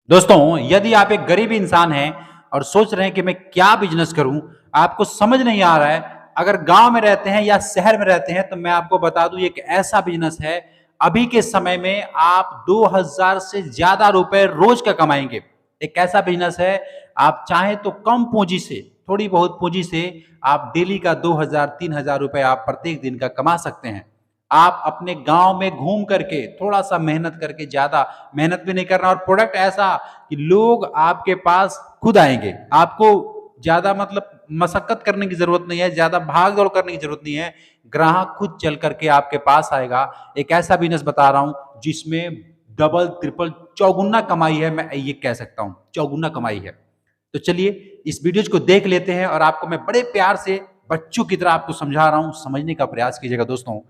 दोस्तों, यदि आप एक गरीब इंसान हैं और सोच रहे हैं कि मैं क्या बिजनेस करूं, आपको समझ नहीं आ रहा है, अगर गांव में रहते हैं या शहर में रहते हैं, तो मैं आपको बता दूं, एक ऐसा बिजनेस है। अभी के समय में आप 2000 से ज्यादा रुपए रोज का कमाएंगे। एक ऐसा बिजनेस है, आप चाहें तो कम पूंजी से, थोड़ी बहुत पूंजी से आप डेली का 2000 3000 रुपए आप प्रत्येक दिन का कमा सकते हैं। आप अपने गांव में घूम करके थोड़ा सा मेहनत करके, ज्यादा मेहनत भी नहीं करना, और प्रोडक्ट ऐसा कि लोग आपके पास खुद आएंगे। आपको ज्यादा मतलब मशक्कत करने की जरूरत नहीं है, ज्यादा भाग दौड़ करने की जरूरत नहीं है। ग्राहक खुद चल करके आपके पास आएगा। एक ऐसा बिजनेस बता रहा हूं जिसमें डबल ट्रिपल चौगुना कमाई है। मैं ये कह सकता हूं चौगुना कमाई है। तो चलिए इस वीडियो को देख लेते हैं, और आपको मैं बड़े प्यार से बच्चों की तरह आपको समझा रहा हूं। समझने का प्रयास कीजिएगा दोस्तों,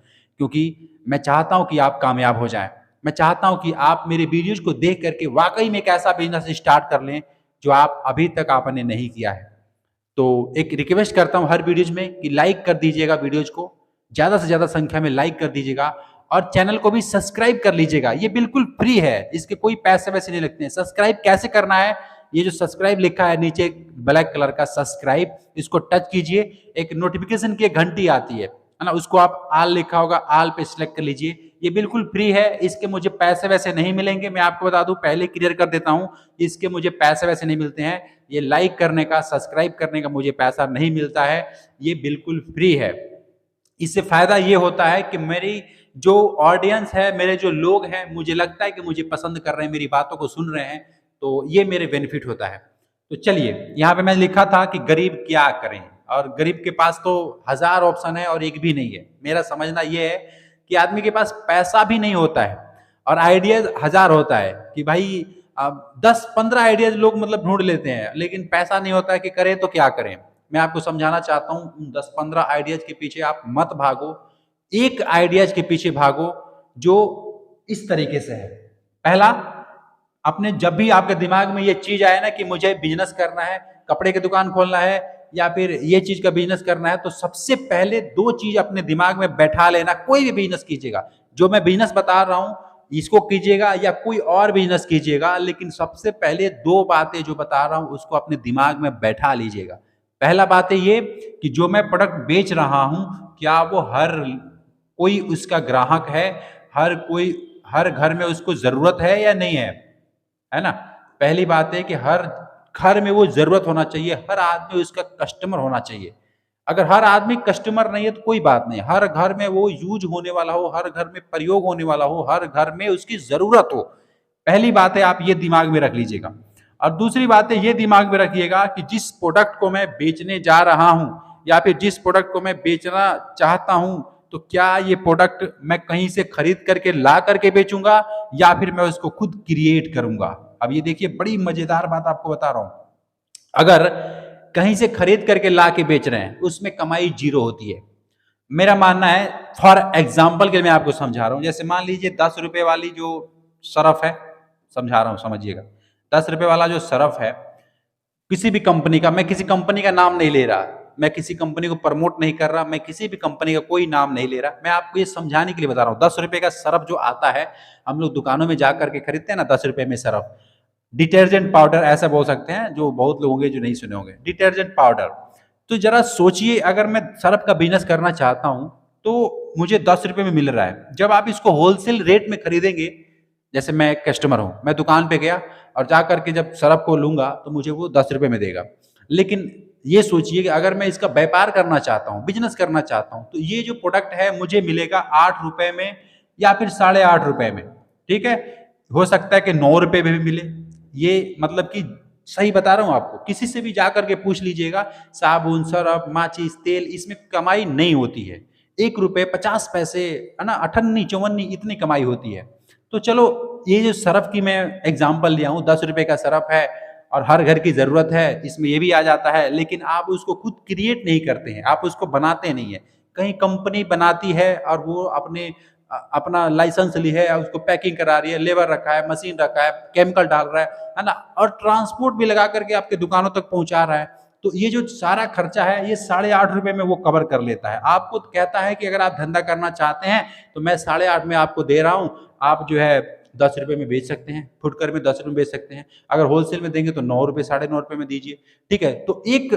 क्योंकि मैं चाहता हूं कि आप कामयाब हो जाएं। मैं चाहता हूं कि आप मेरे वीडियोज को देख करके वाकई में एक ऐसा बिजनेस स्टार्ट कर लें जो आप अभी तक आपने नहीं किया है। तो एक रिक्वेस्ट करता हूं हर वीडियोज में कि लाइक कर दीजिएगा, वीडियोज को ज्यादा से ज्यादा संख्या में लाइक कर दीजिएगा, और चैनल को भी सब्सक्राइब कर लीजिएगा। ये बिल्कुल फ्री है, इसके कोई पैसे वैसे नहीं लगते हैं। सब्सक्राइब कैसे करना है, ये जो सब्सक्राइब लिखा है नीचे ब्लैक कलर का सब्सक्राइब, इसको टच कीजिए। एक नोटिफिकेशन की घंटी आती है ना, उसको आप आल लिखा होगा, आल पे सिलेक्ट कर लीजिए। ये बिल्कुल फ्री है, इसके मुझे पैसे वैसे नहीं मिलेंगे। मैं आपको बता दूं, पहले क्लियर कर देता हूं, इसके मुझे पैसे वैसे नहीं मिलते हैं। ये लाइक करने का, सब्सक्राइब करने का मुझे पैसा नहीं मिलता है, ये बिल्कुल फ्री है। इससे फायदा ये होता है कि मेरी जो ऑडियंस है, मेरे जो लोग हैं, मुझे लगता है कि मुझे पसंद कर रहे हैं, मेरी बातों को सुन रहे हैं, तो ये मेरे बेनिफिट होता है। तो चलिए, यहाँ पे मैं लिखा था कि गरीब क्या करें, और गरीब के पास तो हजार ऑप्शन है और एक भी नहीं है। मेरा समझना ये है कि आदमी के पास पैसा भी नहीं होता है और आइडियाज हजार होता है कि भाई 10-15 आइडियाज लोग मतलब ढूंढ लेते हैं, लेकिन पैसा नहीं होता है कि करें तो क्या करें। मैं आपको समझाना चाहता हूं, उन 10-15 आइडियाज के पीछे आप मत भागो, एक आइडियाज के पीछे भागो जो इस तरीके से है। पहला, अपने जब भी आपके दिमाग में ये चीज आए ना कि मुझे बिजनेस करना है, कपड़े की दुकान खोलना है या फिर ये चीज का बिजनेस करना है, तो सबसे पहले दो चीज अपने दिमाग में बैठा लेना। कोई भी बिजनेस कीजिएगा, जो मैं बिजनेस बता रहा हूं इसको कीजिएगा या कोई और बिजनेस कीजिएगा, लेकिन सबसे पहले दो बातें जो बता रहा हूं उसको अपने दिमाग में बैठा लीजिएगा। पहला बात है ये कि जो मैं प्रोडक्ट बेच रहा हूं, क्या वो हर कोई उसका ग्राहक है, हर कोई हर घर में उसको जरूरत है या नहीं है ना। पहली बात है कि हर घर में वो जरूरत होना चाहिए, हर आदमी उसका कस्टमर होना चाहिए। अगर हर आदमी कस्टमर नहीं है तो कोई बात नहीं, हर घर में वो यूज होने वाला हो, हर घर में प्रयोग होने वाला हो, हर घर में उसकी जरूरत हो। पहली बात है, आप ये दिमाग में रख लीजिएगा। और दूसरी बात है, ये दिमाग में रखिएगा कि जिस प्रोडक्ट को मैं बेचने जा रहा हूं या फिर जिस प्रोडक्ट को मैं बेचना चाहता हूं, तो क्या ये प्रोडक्ट मैं कहीं से खरीद करके ला करके बेचूंगा या फिर मैं उसको खुद क्रिएट करूंगा। अब ये देखिए, बड़ी मजेदार बात आपको बता रहा हूं। अगर कहीं से खरीद करके ला के बेच रहे हैं, उसमें कमाई जीरो होती है। मेरा मानना है, फॉर एग्जाम्पल के लिए मैं आपको समझा रहा हूं, जैसे मान लीजिए 10 रुपए वाली जो सरफ है, समझा रहा हूं समझिएगा, 10 रुपए वाला जो सरफ है किसी भी कंपनी का, मैं किसी कंपनी का नाम नहीं ले रहा, मैं किसी कंपनी को प्रमोट नहीं कर रहा, मैं किसी भी कंपनी का कोई नाम नहीं ले रहा, मैं आपको ये समझाने के लिए बता रहा हूँ। 10 रुपए का सरफ जो आता है, हम लोग दुकानों में जा करके खरीदते हैं ना, 10 रुपए में सरफ, डिटर्जेंट पाउडर ऐसा बोल सकते हैं, जो बहुत लोग होंगे जो नहीं सुने होंगे, डिटर्जेंट पाउडर। तो जरा सोचिए, अगर मैं सरफ का बिजनेस करना चाहता हूं तो मुझे 10 रुपए में मिल रहा है। जब आप इसको होलसेल रेट में खरीदेंगे, जैसे मैं एक कस्टमर हूं, मैं दुकान पे गया और जाकर के जब सरफ को लूंगा तो मुझे वो 10 रुपए में देगा। लेकिन ये सोचिए कि अगर मैं इसका व्यापार करना चाहता हूँ, बिजनेस करना चाहता हूँ, तो ये जो प्रोडक्ट है मुझे मिलेगा 8 रुपए में या फिर 8.5 रुपए में। ठीक है, हो सकता है कि 9 रुपए में भी मिले। ये मतलब कि सही बता रहा हूं आपको, किसी से भी जाकर के पूछ लीजिएगा, साबुन, सरफ, माचिस, तेल, इसमें कमाई नहीं होती है। 1 रुपए 50 पैसे, है ना, 98-54 इतनी कमाई होती है। तो चलो, ये जो सरफ की मैं एग्जांपल लिया हूं, 10 रुपए का सरफ है और हर घर की जरूरत है, इसमें ये भी आ जाता है, लेकिन आप उसको खुद क्रिएट नहीं करते हैं, आप उसको बनाते नहीं है। कहीं कंपनी बनाती है और वो अपना लाइसेंस ली है, उसको पैकिंग करा रही है, लेबर रखा है, मशीन रखा है, केमिकल डाल रहा है ना, और ट्रांसपोर्ट भी लगा करके आपके दुकानों तक पहुंचा रहा है। तो ये जो सारा खर्चा है, ये 8.5 रुपए में वो कवर कर लेता है। आपको कहता है कि अगर आप धंधा करना चाहते हैं तो मैं 8.5 में आपको दे रहा हूं, आप जो है ₹10 में बेच सकते हैं, फुटकर में ₹10 में बेच सकते हैं। अगर होलसेल में देंगे तो ₹9 साढ़े ₹9 में दीजिए, ठीक है? तो एक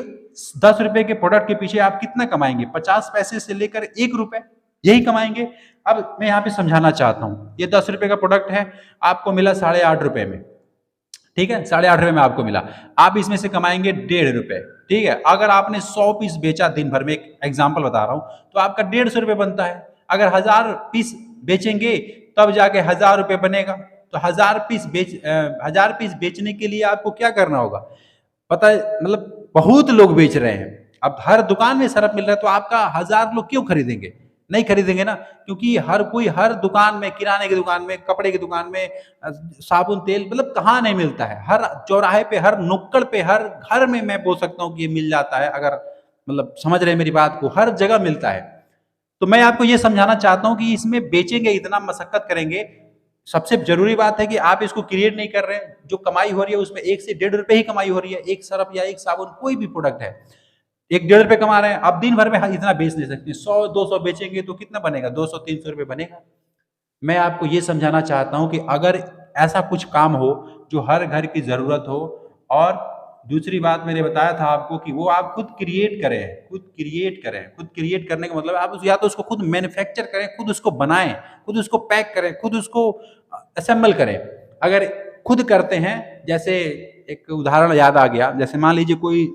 ₹10 के प्रोडक्ट के पीछे आप कितना कमाएँगे? 50 पैसे से लेकर ₹1 यही कमाएँगे। अब मैं यहाँ पे समझाना चाहता हूँ, ये ₹10 का प्रोडक्ट है, आपको मिला साढ़े ₹8 में, ठीक है? साढ़े ₹8 में आपको मिला। आप इसमें से कमाएँगे ₹1.5, ठीक है? अगर आपने 100 पीस बेचा दिन भर में, एक एग्ज़ाम्पल बता रहा हूँ, तो आपका ₹150 बनता है। अगर 1000 पीस बेचेंगे तब जाके ₹1000 बनेगा। तो 1000 पीस बेचने के लिए आपको क्या करना होगा? पता है, मतलब बहुत लोग बेच रहे हैं। अब हर दुकान में सरफ मिल रहा है तो आपका 1000 लोग क्यों खरीदेंगे? नहीं खरीदेंगे ना, क्योंकि हर कोई हर दुकान में, किराने की दुकान में, कपड़े की दुकान में साबुन तेल मतलब कहाँ नहीं मिलता है। हर चौराहे पे, हर नुक्कड़ पे, हर घर में मैं बोल सकता हूँ कि ये मिल जाता है। अगर मतलब समझ रहे हैं मेरी बात को, हर जगह मिलता है। तो मैं आपको ये समझाना चाहता हूँ कि इसमें बेचेंगे, इतना मशक्कत करेंगे। सबसे जरूरी बात है कि आप इसको क्रिएट नहीं कर रहे हैं। जो कमाई हो रही है उसमें 1 से ₹1.5 ही कमाई हो रही है। एक सरफ या एक साबुन, कोई भी प्रोडक्ट है, एक ₹1.5 कमा रहे हैं। आप दिन भर में इतना बेच नहीं सकते। 100-200 बेचेंगे तो कितना बनेगा? ₹200-300 बनेगा। मैं आपको ये समझाना चाहता हूँ कि अगर ऐसा कुछ काम हो जो हर घर की जरूरत हो, और दूसरी बात मैंने बताया था आपको कि वो आप खुद क्रिएट करें, खुद क्रिएट करें। खुद क्रिएट करने का मतलब आप या तो उसको खुद मैन्युफैक्चर करें, खुद उसको बनाएं, खुद उसको पैक करें, खुद उसको असेंबल करें। अगर खुद करते हैं, जैसे एक उदाहरण याद आ गया, जैसे मान लीजिए कोई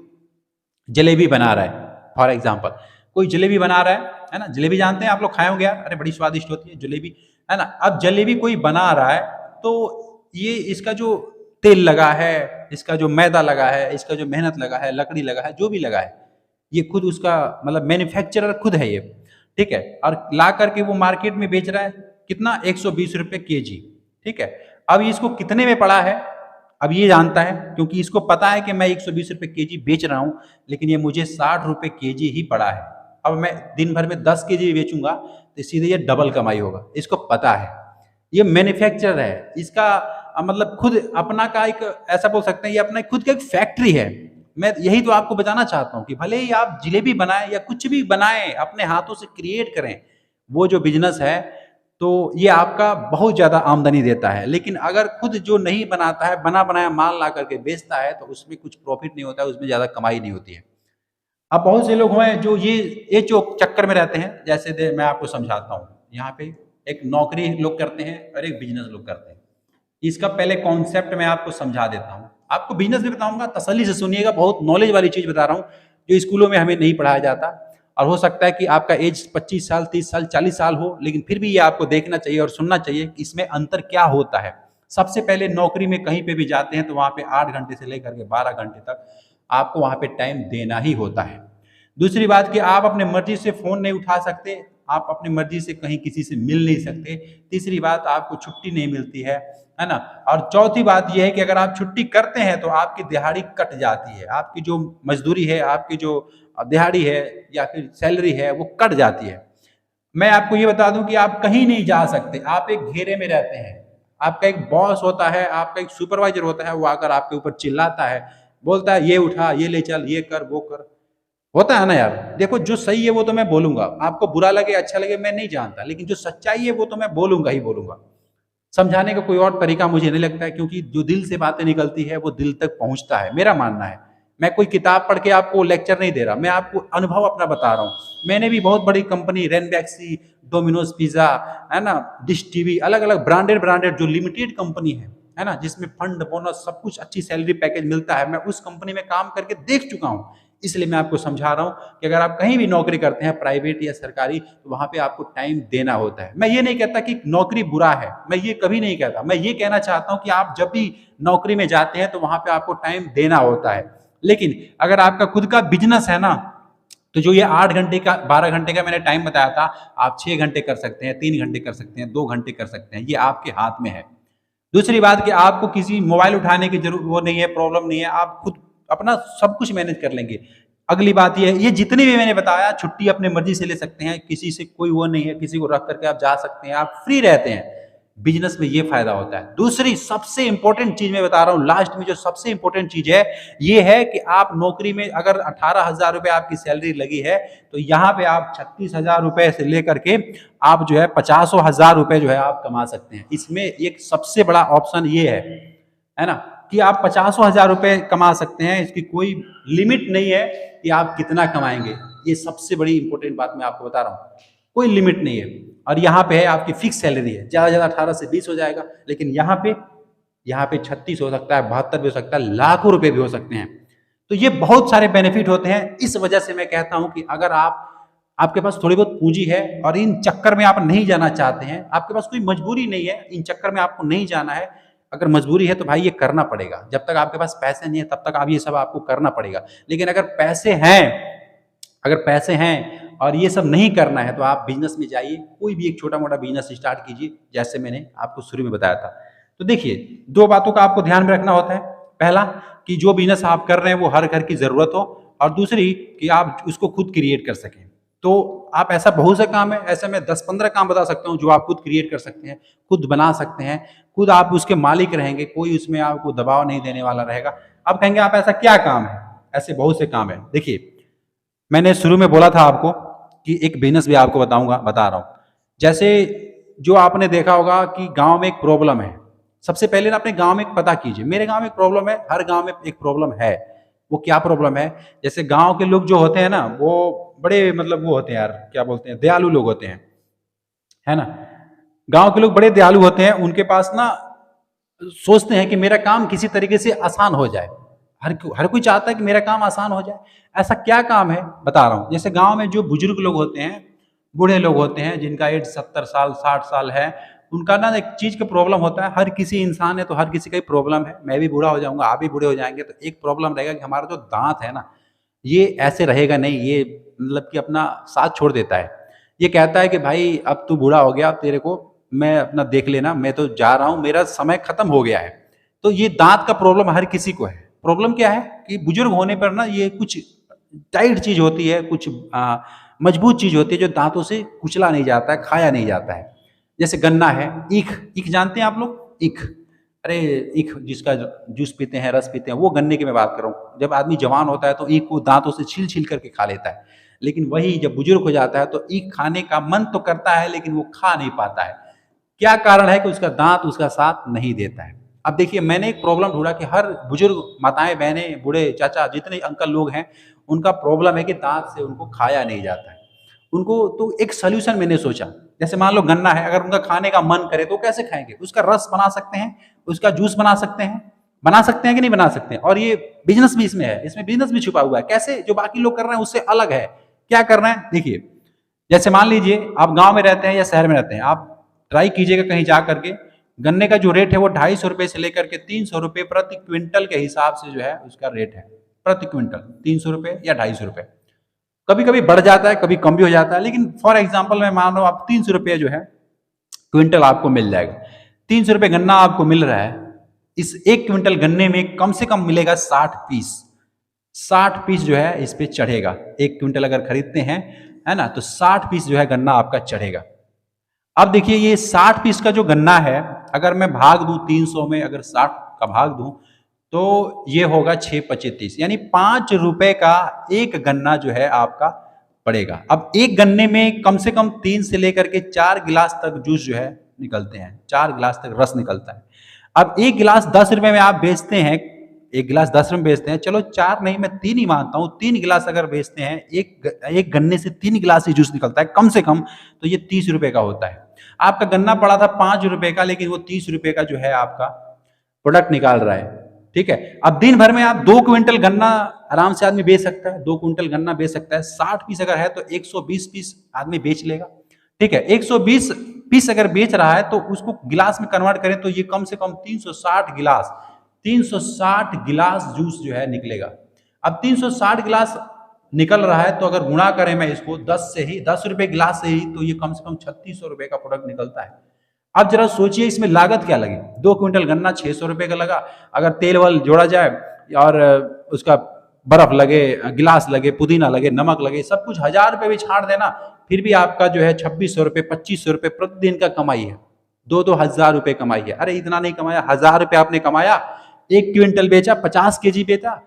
जलेबी बना रहा है, फॉर एग्जाम्पल कोई जलेबी बना रहा है ना? जलेबी जानते हैं आप लोग, खाए होंगे यार, अरे बड़ी स्वादिष्ट होती है जलेबी, है ना? अब जलेबी कोई बना रहा है तो ये इसका जो तेल लगा है, इसका जो मैदा लगा है, इसका जो मेहनत लगा है, लकड़ी लगा है, जो भी लगा है, ये खुद उसका मतलब मैन्युफैक्चरर खुद है ये, ठीक है? और ला करके वो मार्केट में बेच रहा है, कितना? ₹120 केजी, ठीक है? अब इसको कितने में पड़ा है, अब ये जानता है, क्योंकि इसको पता है कि मैं ₹120 केजी बेच रहा हूँ, लेकिन ये मुझे ₹60 केजी ही पड़ा है। अब मैं दिन भर में 10 केजी बेचूंगा तो सीधे ये डबल कमाई होगा, इसको पता है। ये मैन्युफैक्चरर है, इसका मतलब खुद अपना का एक, ऐसा बोल सकते हैं, ये अपना खुद का एक फैक्ट्री है। मैं यही तो आपको बताना चाहता हूँ कि भले ही आप जलेबी बनाएं या कुछ भी बनाएं, अपने हाथों से क्रिएट करें, वो जो बिजनेस है तो ये आपका बहुत ज़्यादा आमदनी देता है। लेकिन अगर खुद जो नहीं बनाता है, बना बनाया माल ला करके बेचता है, तो उसमें कुछ प्रॉफिट नहीं होता है, उसमें ज़्यादा कमाई नहीं होती है। अब बहुत से लोग हैं जो ये जो चक्कर में रहते हैं, जैसे मैं आपको समझाता हूँ। यहाँ पे एक नौकरी लोग करते हैं और एक बिजनेस लोग करते हैं। इसका पहले कॉन्सेप्ट मैं आपको समझा देता हूँ। आपको बिजनेस भी बताऊंगा, तसल्ली से सुनिएगा, बहुत नॉलेज वाली चीज बता रहा हूँ जो स्कूलों में हमें नहीं पढ़ाया जाता। और हो सकता है कि आपका एज 25 साल, 30 साल, 40 साल हो, लेकिन फिर भी ये आपको देखना चाहिए और सुनना चाहिए कि इसमें अंतर क्या होता है। सबसे पहले नौकरी में कहीं पे भी जाते हैं तो वहां पे 8 घंटे से लेकर के 12 घंटे तक आपको वहां पे टाइम देना ही होता है। दूसरी बात कि आप अपने मर्जी से फोन नहीं उठा सकते, आप अपनी मर्जी से कहीं किसी से मिल नहीं सकते। तीसरी बात, आपको छुट्टी नहीं मिलती है ना? और चौथी बात यह है कि अगर आप छुट्टी करते हैं तो आपकी दिहाड़ी कट जाती है, आपकी जो मजदूरी है, आपकी जो दिहाड़ी है या फिर सैलरी है, वो कट जाती है। मैं आपको ये बता दूं कि आप कहीं नहीं जा सकते, आप एक घेरे में रहते हैं। आपका एक बॉस होता है, आपका एक सुपरवाइजर होता है, वो आकर आपके ऊपर चिल्लाता है, बोलता है ये उठा, ये ले चल, ये कर, वो कर। होता है ना यार? देखो, जो सही है वो तो मैं बोलूंगा, आपको बुरा लगे अच्छा लगे मैं नहीं जानता, लेकिन जो सच्चाई है वो तो मैं बोलूंगा ही बोलूंगा। समझाने का कोई और तरीका मुझे नहीं लगता है, क्योंकि जो दिल से बातें निकलती है वो दिल तक पहुंचता है, मेरा मानना है। मैं कोई किताब पढ़ के आपको लेक्चर नहीं दे रहा, मैं आपको अनुभव अपना बता रहा हूँ। मैंने भी बहुत बड़ी कंपनी, रेनबैक्सी, डोमिनोज पिज्जा, है ना, डिश टीवी, अलग अलग ब्रांडेड ब्रांडेड जो लिमिटेड कंपनी है ना, जिसमें फंड बोनस सब कुछ अच्छी सैलरी पैकेज मिलता है, मैं उस कंपनी में काम करके देख चुका हूँ। इसलिए मैं आपको समझा रहा हूँ कि अगर आप कहीं भी नौकरी करते हैं, प्राइवेट या सरकारी, तो वहां पे आपको टाइम देना होता है। मैं ये नहीं कहता कि नौकरी बुरा है, मैं ये कभी नहीं कहता। मैं ये कहना चाहता हूँ कि आप जब भी नौकरी में जाते हैं तो वहां पे आपको टाइम देना होता है। लेकिन अगर आपका खुद का बिजनेस है ना, तो जो ये 8 घंटे का, 12 घंटे का मैंने टाइम बताया था, आप 6 घंटे कर सकते हैं, 3 घंटे कर सकते हैं, 2 घंटे कर सकते हैं, ये आपके हाथ में है। दूसरी बात कि आपको किसी मोबाइल उठाने की जरूरत वो नहीं है, प्रॉब्लम नहीं है, आप खुद अपना सब कुछ मैनेज कर लेंगे। अगली बात ये जितनी भी मैंने बताया, छुट्टी अपनी मर्जी से ले सकते हैं, किसी से कोई वो नहीं है, किसी को रख करके आप जा सकते हैं, आप फ्री रहते हैं। बिजनेस में ये फायदा होता है। दूसरी सबसे इंपॉर्टेंट चीज मैं बता रहा हूं, लास्ट में जो सबसे इंपॉर्टेंट चीज है ये है कि आप नौकरी में अगर 18,000 रुपए आपकी सैलरी लगी है तो यहाँ पे आप 36,000 रुपए से लेकर के आप जो है 50,000 रुपए जो है आप कमा सकते हैं। इसमें एक सबसे बड़ा ऑप्शन ये है ना, कि आप 50,000 रुपए कमा सकते हैं। इसकी कोई लिमिट नहीं है कि आप कितना कमाएंगे। ये सबसे बड़ी इंपॉर्टेंट बात मैं आपको बता रहा हूँ, कोई लिमिट नहीं है। और यहाँ पे है आपकी फिक्स सैलरी है, ज्यादा ज्यादा 18 से 20 हो जाएगा, लेकिन यहाँ पे 36 हो सकता है, 72 भी हो सकता है, लाखों रुपए भी हो सकते हैं। तो ये बहुत सारे बेनिफिट होते हैं। इस वजह से मैं कहता हूं कि अगर आपके पास थोड़ी बहुत पूंजी है और इन चक्कर में आप नहीं जाना चाहते हैं, आपके पास कोई मजबूरी नहीं है, इन चक्कर में आपको नहीं जाना है। अगर मजबूरी है तो भाई ये करना पड़ेगा। जब तक आपके पास पैसे नहीं है तब तक आप ये सब आपको करना पड़ेगा। लेकिन अगर पैसे हैं और ये सब नहीं करना है तो आप बिजनेस में जाइए, कोई भी एक छोटा मोटा बिजनेस स्टार्ट कीजिए, जैसे मैंने आपको शुरू में बताया था। तो देखिए, दो बातों का आपको ध्यान में रखना होता है। पहला कि जो बिजनेस आप कर रहे हैं वो हर घर की जरूरत हो, और दूसरी कि आप उसको खुद क्रिएट कर सकें। तो आप ऐसा बहुत से काम है, ऐसे में 10-15 काम बता सकता हूँ जो आप खुद क्रिएट कर सकते हैं, खुद बना सकते हैं, खुद आप उसके मालिक रहेंगे, कोई उसमें आपको दबाव नहीं देने वाला रहेगा। अब कहेंगे आप ऐसा क्या काम है? ऐसे बहुत से काम है। देखिए, मैंने शुरू में बोला था आपको कि एक बिजनेस भी आपको बता रहा हूं। जैसे जो आपने देखा होगा कि गांव में एक प्रॉब्लम है, सबसे पहले ना अपने गांव में पता कीजिए। मेरे गांव में एक प्रॉब्लम है, हर गांव में एक प्रॉब्लम है। वो क्या प्रॉब्लम है? जैसे गांव के लोग जो होते हैं ना, वो बड़े मतलब वो होते हैं यार, क्या बोलते हैं, दयालु लोग होते हैं, है ना। गांव के लोग बड़े दयालु होते हैं। उनके पास ना सोचते हैं कि मेरा काम किसी तरीके से आसान हो जाए। हर कोई चाहता है कि मेरा काम आसान हो जाए। ऐसा क्या काम है बता रहा हूं। जैसे गांव में जो बुजुर्ग लोग होते हैं, बूढ़े लोग होते हैं, जिनका एज 70 साल 60 साल है, उनका ना एक चीज का प्रॉब्लम होता है। हर किसी इंसान है तो हर किसी का ही प्रॉब्लम है। मैं भी बूढ़ा हो जाऊंगा, आप भी बूढ़े हो जाएंगे, तो एक प्रॉब्लम रहेगा कि हमारा जो दांत है ना, ये ऐसे रहेगा नहीं, ये मतलब कि अपना साथ छोड़ देता है। ये कहता है कि भाई अब तू बूढ़ा हो गया, तेरे को मैं अपना देख लेना, मैं तो जा रहा हूं, मेरा समय खत्म हो गया है। तो ये दांत का प्रॉब्लम हर किसी को है। प्रॉब्लम क्या है कि बुजुर्ग होने पर ना ये कुछ टाइट चीज होती है, कुछ मजबूत चीज होती है जो दांतों से कुचला नहीं जाता है, खाया नहीं जाता है। जैसे गन्ना है, ईख ईख जानते हैं आप लोग? ईख, अरे ईख जिसका जूस पीते हैं, रस पीते हैं, वो गन्ने की मैं बात कर रहा हूँ। जब आदमी जवान होता है तो ईख को दांतों से छील छील करके खा लेता है, लेकिन वही जब बुजुर्ग हो जाता है तो ईख खाने का मन तो करता है लेकिन वो खा नहीं पाता है। क्या कारण है? कि उसका दांत उसका साथ नहीं देता है। अब देखिए, मैंने एक प्रॉब्लम ढूंढा कि हर बुजुर्ग माताएं, बहनें, बूढ़े, चाचा, जितने अंकल लोग हैं, उनका प्रॉब्लम है कि दांत से उनको खाया नहीं जाता है। उनको तो एक सोल्यूशन मैंने सोचा। जैसे मान लो गन्ना है, अगर उनका खाने का मन करे तो कैसे खाएंगे? उसका रस बना सकते हैं, उसका जूस बना सकते हैं कि नहीं बना सकते हैं? और ये बिजनेस भी इसमें है, इसमें बिजनेस भी छुपा हुआ है। कैसे? जो बाकी लोग कर रहे हैं उससे अलग है। क्या कर रहे हैं देखिए, जैसे मान लीजिए आप गांव में रहते हैं या शहर में रहते हैं, आप ट्राई कीजिएगा कहीं जा करके, गन्ने का जो रेट है वो 250 रुपए से लेकर के 300 रुपए प्रति क्विंटल के हिसाब से जो है उसका रेट है। प्रति क्विंटल 300 रुपए या 250 रुपए, कभी कभी बढ़ जाता है, कभी कम भी हो जाता है, लेकिन फॉर एग्जाम्पल मैं मान लो आप 300 रुपये जो है क्विंटल आपको मिल जाएगा। 300 रुपये गन्ना आपको मिल रहा है। इस एक क्विंटल गन्ने में कम से कम मिलेगा 60 पीस। 60 पीस जो है इस पे चढ़ेगा। एक क्विंटल अगर खरीदते हैं, है ना, तो 60 पीस जो है गन्ना आपका चढ़ेगा। अब देखिए, ये 60 पीस का जो गन्ना है, अगर मैं भाग दूं 300 में, अगर 60 का भाग दूं तो ये होगा 6-25, यानी 5 रुपए का एक गन्ना जो है आपका पड़ेगा। अब एक गन्ने में कम से कम 3 से लेकर के 4 गिलास तक जूस जो है निकलते हैं, 4 गिलास तक रस निकलता है। अब एक गिलास 10 रुपए में आप बेचते हैं, एक गिलास 10 रुपए में बेचते हैं, चलो 4 नहीं मैं 3 ही मानता हूं, 3 गिलास अगर बेचते हैं, एक गन्ने से 3 गिलास ही जूस निकलता है कम से कम, तो ये 30 रुपए का होता है। आपका गन्ना पड़ा था 5 रुपए का, लेकिन वो 30 रुपए का जो है आपका प्रोडक्ट निकाल रहा है। ठीक है, अब दिन भर में आप 2 क्विंटल गन्ना आराम से आदमी बेच सकता है, 2 क्विंटल गन्ना बेच सकता है। 60 पीस अगर है तो 120 पीस आदमी बेच लेगा। ठीक है, 120 पीस अगर बेच रहा है तो उसको गिलास में कन्वर्ट करें तो ये कम से कम 360 गिलास जूस जो है निकलेगा। अब 360 गिलास निकल रहा है तो अगर गुणा करें मैं इसको 10 रुपए गिलास से ही, तो ये कम से कम 3600 रुपए का प्रोडक्ट निकलता है। अब जरा सोचिए इसमें लागत क्या लगी। 2 क्विंटल गन्ना 600 रुपए का लगा, अगर तेल वल जोड़ा जाए और उसका बर्फ लगे, गिलास लगे, पुदीना लगे, नमक लगे, सब कुछ 1000 रुपए भी छाड़ देना, फिर भी आपका जो है 2600 रुपए 2500 रुपए प्रतिदिन का कमाई है। दो हजार रुपए कमाई है। अरे इतना नहीं कमाया, 1000 रुपए आपने कमाया, 1 क्विंटल बेचा, 50 kg बेचा,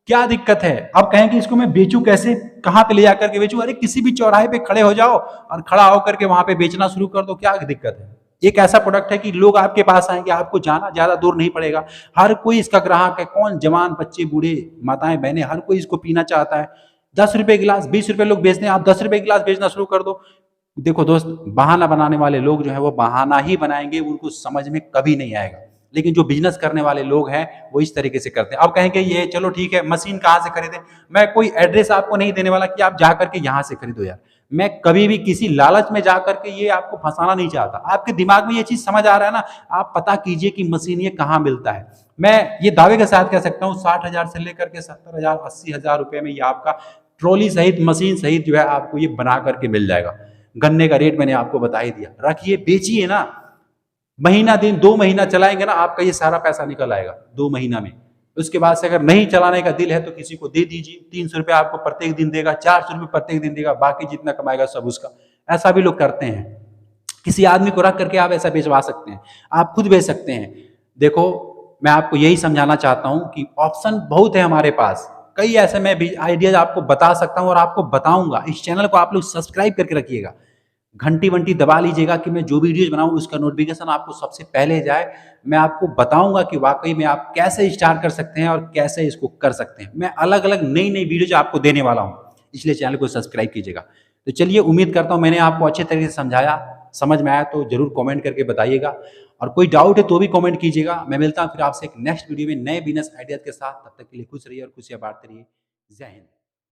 क्या दिक्कत है? अब कहें कि इसको मैं बेचूं कैसे, कहां पे ले जाकर के बेचूं? अरे किसी भी चौराहे पे खड़े हो जाओ और खड़ा होकर के वहां पे बेचना शुरू कर दो, क्या दिक्कत है? एक ऐसा प्रोडक्ट है कि लोग आपके पास आएंगे, आपको जाना ज्यादा दूर नहीं पड़ेगा। हर कोई इसका ग्राहक है, कौन, जवान, बच्चे, बूढ़े, माताएं, बहनें, हर कोई इसको पीना चाहता है। 10 रुपए गिलास, 20 रुपए लोग बेचते हैं, आप 10 रुपए गिलास बेचना शुरू कर दो। देखो दोस्त, बहाना बनाने वाले लोग जो है वो बहाना ही बनाएंगे, उनको समझ में कभी नहीं आएगा। लेकिन जो बिजनेस करने वाले लोग हैं वो इस तरीके से करते हैं। अब कहेंगे ये चलो ठीक है, मशीन कहाँ से खरीदें? मैं कोई एड्रेस आपको नहीं देने वाला कि आप जा करके यहाँ से खरीदो यार। मैं कभी भी किसी लालच में जा करके ये आपको फंसाना नहीं चाहता। आपके दिमाग में ये चीज समझ आ रहा है ना, आप पता कीजिए कि मशीन ये कहाँ मिलता है। मैं ये दावे के साथ कह सकता हूँ 60,000 से लेकर के 70,000 80,000 रुपए में ये आपका ट्रॉली सहित, मशीन सहित जो है आपको ये बना करके मिल जाएगा। गन्ने का रेट मैंने आपको बता ही दिया, रखिए, बेचिए ना। महीना दिन 2 महीना चलाएंगे ना, आपका ये सारा पैसा निकल आएगा 2 महीना में। उसके बाद से अगर नहीं चलाने का दिल है तो किसी को दे दीजिए, 300 रुपये आपको प्रत्येक दिन देगा, 400 रुपये प्रत्येक दिन देगा, बाकी जितना कमाएगा सब उसका। ऐसा भी लोग करते हैं। किसी आदमी को रख करके आप ऐसा बेचवा सकते हैं, आप खुद बेच सकते हैं। देखो, मैं आपको यही समझाना चाहता हूं कि ऑप्शन बहुत है हमारे पास। कई ऐसे मैं आइडियाज आपको बता सकता हूं और आपको बताऊंगा। इस चैनल को आप लोग सब्सक्राइब करके रखिएगा, घंटी वंटी दबा लीजिएगा कि मैं जो वीडियोज बनाऊं उसका नोटिफिकेशन आपको सबसे पहले जाए। मैं आपको बताऊंगा कि वाकई में आप कैसे स्टार्ट कर सकते हैं और कैसे इसको कर सकते हैं। मैं अलग अलग नई नई वीडियोज आपको देने वाला हूं, इसलिए चैनल को सब्सक्राइब कीजिएगा। तो चलिए, उम्मीद करता हूं मैंने आपको अच्छे तरीके से समझाया। समझ में आया तो जरूर कमेंट करके बताइएगा, और कोई डाउट है तो भी कमेंट कीजिएगा। मैं मिलता हूं फिर आपसे एक नेक्स्ट वीडियो में नए बिजनेस आइडियाज के साथ। तब तक के लिए खुश रहिए और खुशियां बांटते रहिए। जय हिंद।